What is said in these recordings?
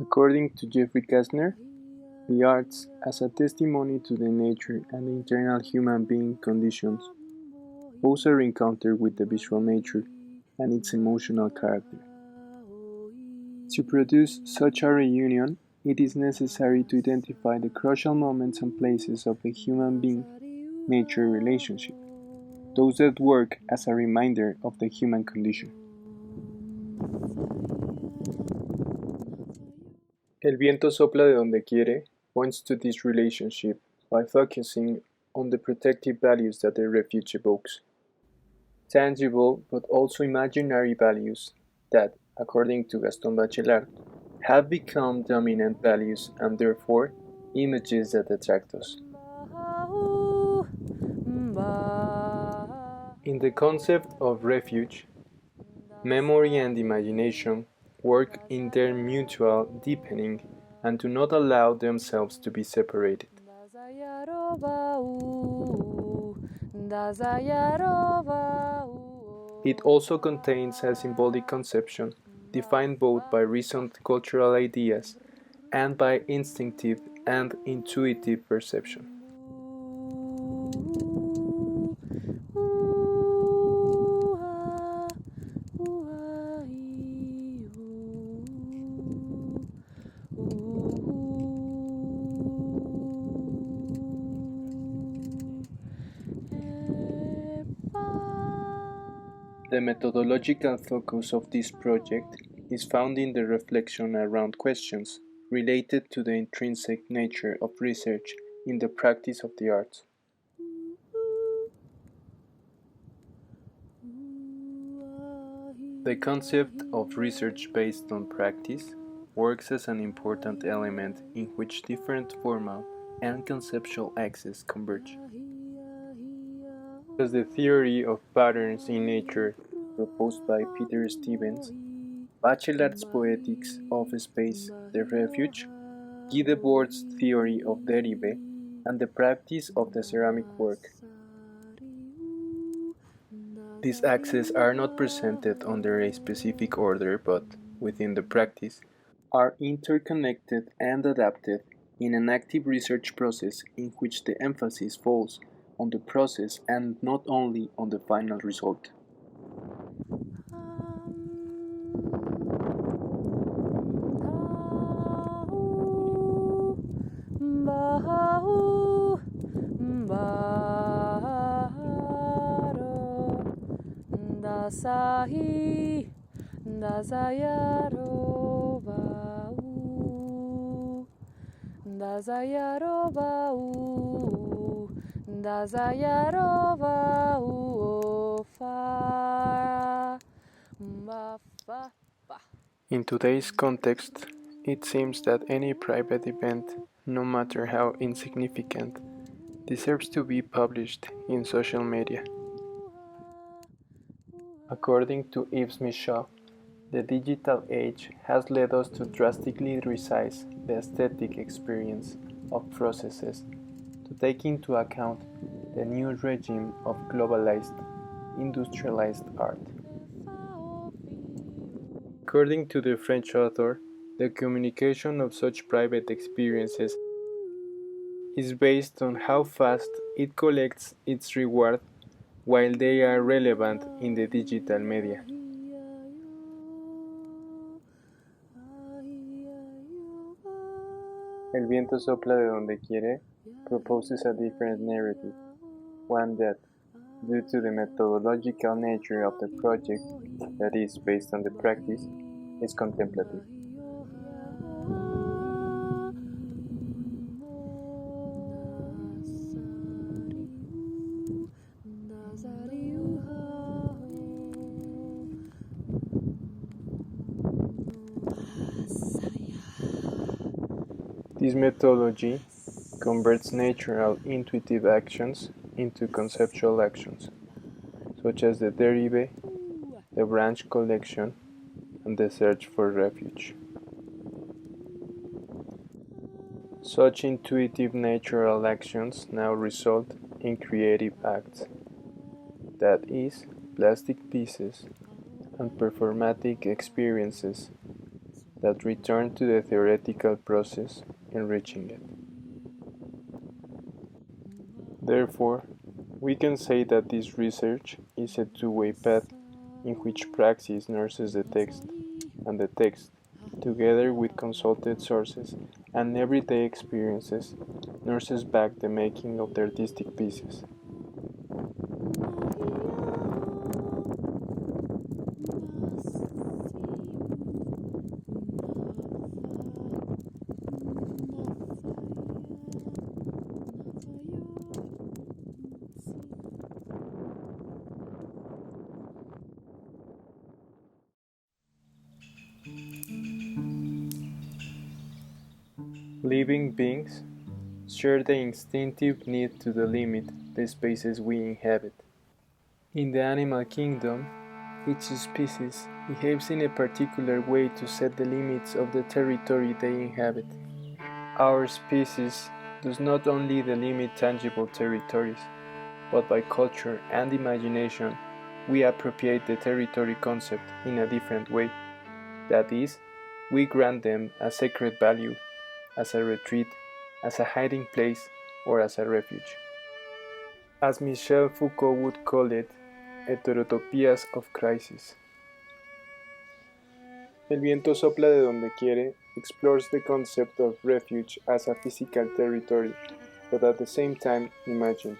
According to Jeffrey Kastner, the arts as a testimony to the nature and internal human being conditions pose a reencounter with the visual nature and its emotional character. To produce such a reunion, it is necessary to identify the crucial moments and places of the human being nature relationship, those that work as a reminder of the human condition. El viento sopla de donde quiere points to this relationship by focusing on the protective values that the refuge evokes. Tangible but also imaginary values that, according to Gaston Bachelard, have become dominant values and therefore images that attract us. In the concept of refuge, memory and imagination work in their mutual deepening and do not allow themselves to be separated. It also contains a symbolic conception defined both by recent cultural ideas and by instinctive and intuitive perception. The methodological focus of this project is found in the reflection around questions related to the intrinsic nature of research in the practice of the arts. The concept of research based on practice works as an important element in which different formal and conceptual axes converge. As the theory of patterns in nature proposed by Peter Stevens, Bachelard's poetics of space, the refuge, Guy Debord's theory of derive, and the practice of the ceramic work. These axes are not presented under a specific order but, within the practice, are interconnected and adapted in an active research process in which the emphasis falls on the process and not only on the final result. In today's context, it seems that any private event, no matter how insignificant, deserves to be published in social media. According to Yves Michaud, the digital age has led us to drastically resize the aesthetic experience of processes to take into account the new regime of globalized, industrialized art. According to the French author, the communication of such private experiences is based on how fast it collects its reward while they are relevant in the digital media. El viento sopla de donde quiere proposes a different narrative, one that, due to the methodological nature of the project, that is based on the practice, is contemplative. This methodology converts natural intuitive actions into conceptual actions, such as the derive, the branch collection, and the search for refuge. Such intuitive natural actions now result in creative acts, that is, plastic pieces and performatic experiences that return to the theoretical process, enriching it. Therefore, we can say that this research is a two-way path in which praxis nurses the text, and the text, together with consulted sources and everyday experiences, nurses back the making of the artistic pieces. Living beings share the instinctive need to delimit the spaces we inhabit. In the animal kingdom, each species behaves in a particular way to set the limits of the territory they inhabit. Our species does not only delimit tangible territories, but by culture and imagination, we appropriate the territory concept in a different way. That is, we grant them a sacred value, as a retreat, as a hiding place, or as a refuge. As Michel Foucault would call it, heterotopias of crisis. El viento sopla de donde quiere explores the concept of refuge as a physical territory, but at the same time imagined.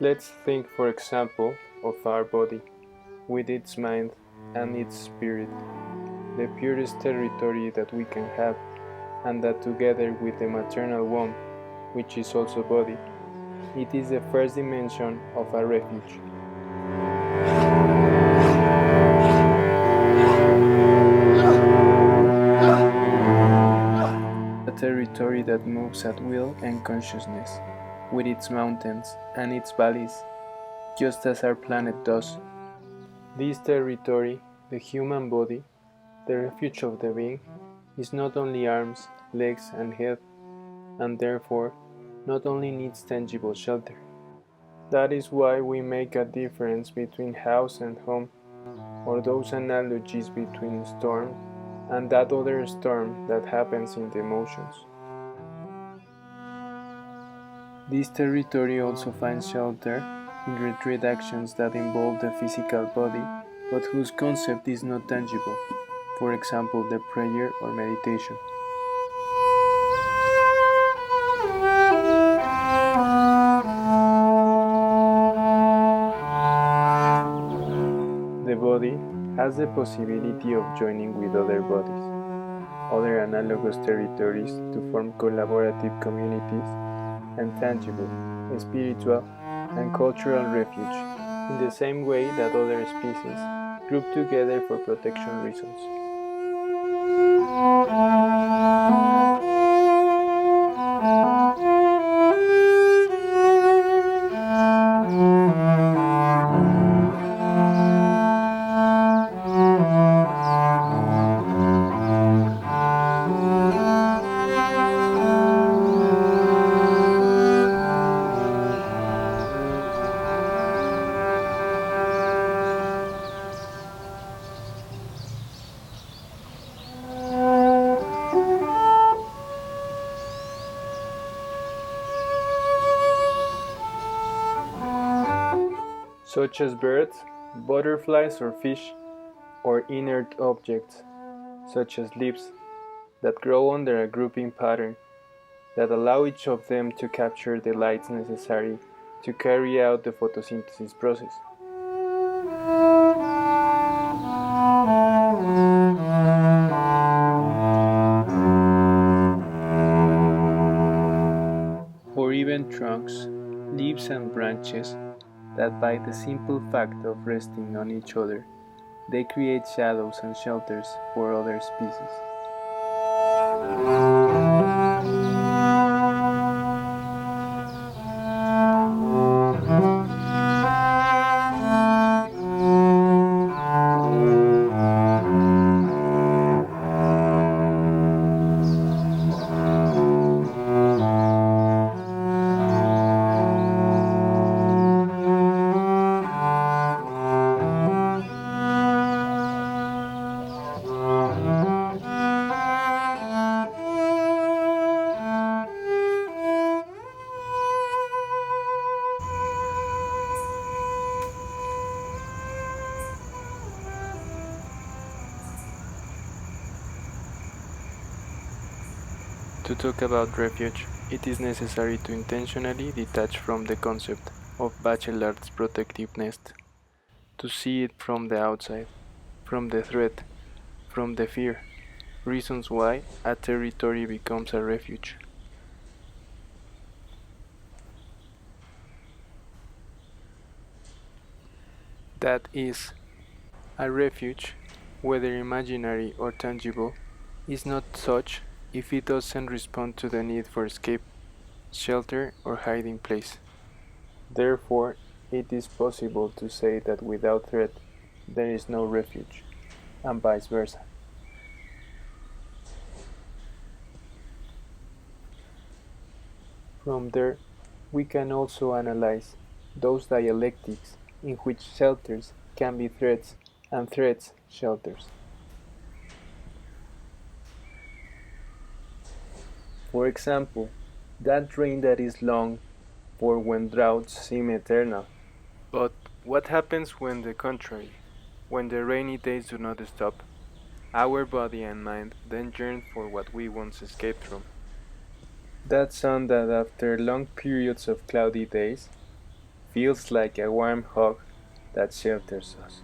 Let's think, for example, of our body, with its mind and its spirit, the purest territory that we can have, and that together with the maternal womb, which is also body, it is the first dimension of a refuge. A territory that moves at will and consciousness, with its mountains and its valleys, just as our planet does. This territory, the human body, the refuge of the being, is not only arms, legs, and head, and therefore not only needs tangible shelter. That is why we make a difference between house and home, or those analogies between storm and that other storm that happens in the emotions. This territory also finds shelter in retreat actions that involve the physical body, but whose concept is not tangible, for example, the prayer or meditation. The body has the possibility of joining with other bodies, other analogous territories to form collaborative communities, and tangible, spiritual, and cultural refuge, in the same way that other species group together for protection reasons. Such as birds, butterflies or fish, or inert objects, such as leaves, that grow under a grouping pattern, that allow each of them to capture the lights necessary to carry out the photosynthesis process. Or even trunks, leaves and branches that by the simple fact of resting on each other, they create shadows and shelters for other species. To talk about refuge, it is necessary to intentionally detach from the concept of Bachelard's protective nest, to see it from the outside, from the threat, from the fear, reasons why a territory becomes a refuge. That is, a refuge, whether imaginary or tangible, is not such if it doesn't respond to the need for escape, shelter, or hiding place. Therefore, it is possible to say that without threat there is no refuge, and vice versa. From there, we can also analyze those dialectics in which shelters can be threats and threats shelters. For example, that rain that is long for when droughts seem eternal. But what happens when the contrary, when the rainy days do not stop? Our body and mind then yearn for what we once escaped from. That sun that after long periods of cloudy days feels like a warm hug that shelters us.